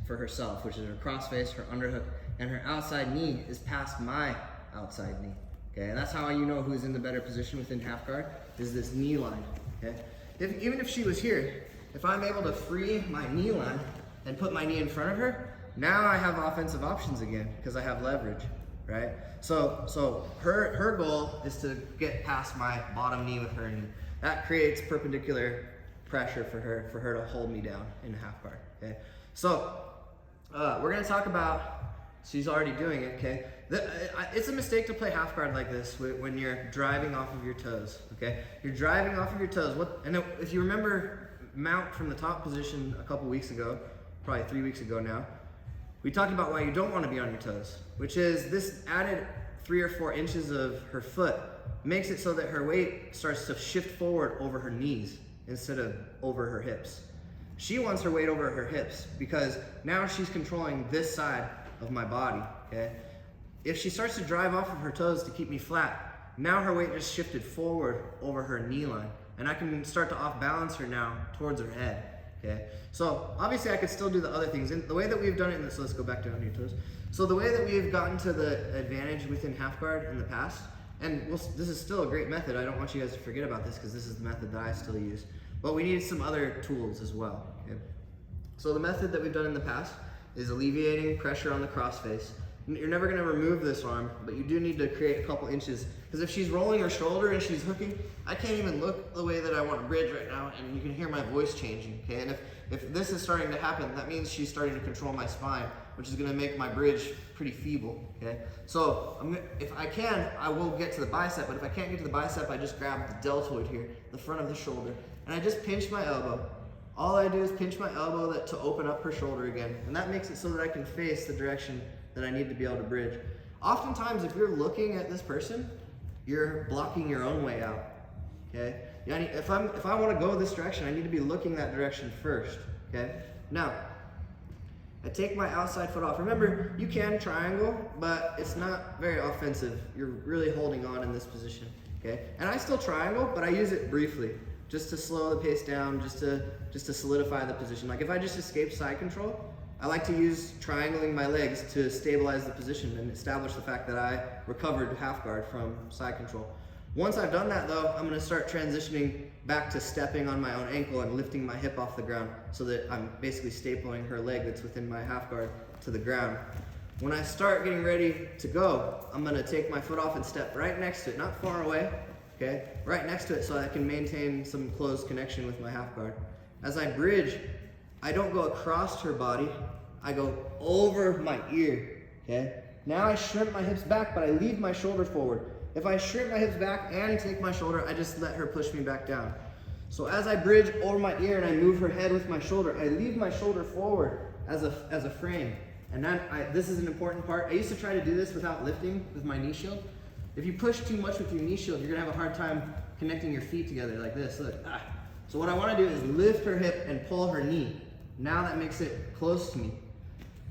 for herself, which is her cross face, her underhook, and her outside knee is past my outside knee. Okay, and that's how you know who's in the better position within half guard, is this knee line. Okay, even if she was here, if I'm able to free my knee line and put my knee in front of her, now I have offensive options again because I have leverage, right? So her goal is to get past my bottom knee with her knee. That creates perpendicular pressure for her to hold me down in half guard. Okay, so we're gonna talk about. She's already doing it. Okay, it's a mistake to play half guard like this when you're driving off of your toes. Okay, you're driving off of your toes. And if you remember mount from the top position a couple weeks ago, probably 3 weeks ago now, we talked about why you don't want to be on your toes, which is this added 3 or 4 inches of her foot makes it so that her weight starts to shift forward over her knees instead of over her hips. She wants her weight over her hips because now she's controlling this side of my body, okay? If she starts to drive off of her toes to keep me flat, now her weight just shifted forward over her knee line, and I can start to off balance her now towards her head, okay? So obviously I could still do the other things, and the way that we've done it, so let's go back down to your toes. So the way that we've gotten to the advantage within half guard in the past, and this is still a great method, I don't want you guys to forget about this because this is the method that I still use, but we need some other tools as well, okay? So the method that we've done in the past is alleviating pressure on the crossface. You're never gonna remove this arm, but you do need to create a couple inches, because if she's rolling her shoulder and she's hooking, I can't even look the way that I want to bridge right now, and you can hear my voice changing, okay? And if this is starting to happen, that means she's starting to control my spine, which is gonna make my bridge pretty feeble, okay? So if I can, I will get to the bicep, but if I can't get to the bicep, I just grab the deltoid here, the front of the shoulder, and I just pinch my elbow. All I do is pinch my elbow to open up her shoulder again, and that makes it so that I can face the direction that I need to be able to bridge. Oftentimes, if you're looking at this person, you're blocking your own way out, okay? If I want to go this direction, I need to be looking that direction first, okay? Now, I take my outside foot off. Remember, you can triangle, but it's not very offensive. You're really holding on in this position, okay? And I still triangle, but I use it briefly, just to slow the pace down, just to solidify the position. Like if I just escape side control, I like to use triangling my legs to stabilize the position and establish the fact that I recovered half guard from side control. Once I've done that though, I'm gonna start transitioning back to stepping on my own ankle and lifting my hip off the ground so that I'm basically stapling her leg that's within my half guard to the ground. When I start getting ready to go, I'm gonna take my foot off and step right next to it, not far away, okay? Right next to it so I can maintain some close connection with my half guard. As I bridge, I don't go across her body, I go over my ear, okay? Now I shrimp my hips back, but I leave my shoulder forward. If I shrimp my hips back and take my shoulder, I just let her push me back down. So as I bridge over my ear and I move her head with my shoulder, I leave my shoulder forward as a frame. And then this is an important part. I used to try to do this without lifting with my knee shield. If you push too much with your knee shield, you're gonna have a hard time connecting your feet together like this, look. So what I wanna do is lift her hip and pull her knee. Now that makes it close to me.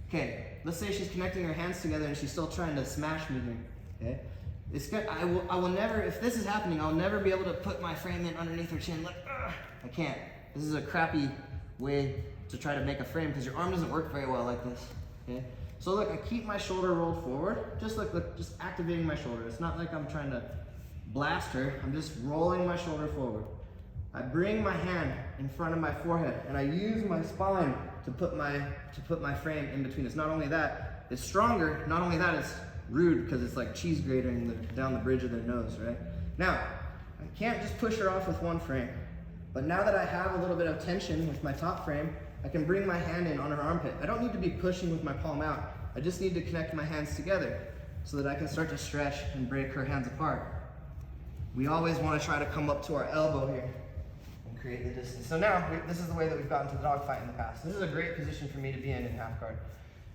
Okay, let's say she's connecting her hands together and she's still trying to smash me here, okay? I will never, if this is happening, I'll never be able to put my frame in underneath her chin, like, I can't. This is a crappy way to try to make a frame because your arm doesn't work very well like this, okay? So look, I keep my shoulder rolled forward, just activating my shoulder. It's not like I'm trying to blast her, I'm just rolling my shoulder forward. I bring my hand in front of my forehead and I use my spine to put my frame in between us. Not only that, it's stronger, not only that, it's rude because it's like cheese grating down the bridge of their nose, right? Now, I can't just push her off with one frame, but now that I have a little bit of tension with my top frame, I can bring my hand in on her armpit. I don't need to be pushing with my palm out. I just need to connect my hands together so that I can start to stretch and break her hands apart. We always want to try to come up to our elbow here and create the distance. So now, this is the way that we've gotten to the dogfight in the past. This is a great position for me to be in half guard.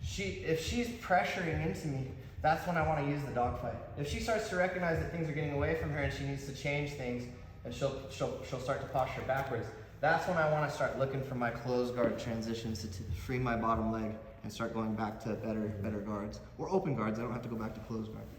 If she's pressuring into me, that's when I want to use the dogfight. If she starts to recognize that things are getting away from her and she needs to change things, and she'll start to posture backwards, that's when I want to start looking for my closed guard transitions to free my bottom leg and start going back to better guards. Or open guards, I don't have to go back to closed guard.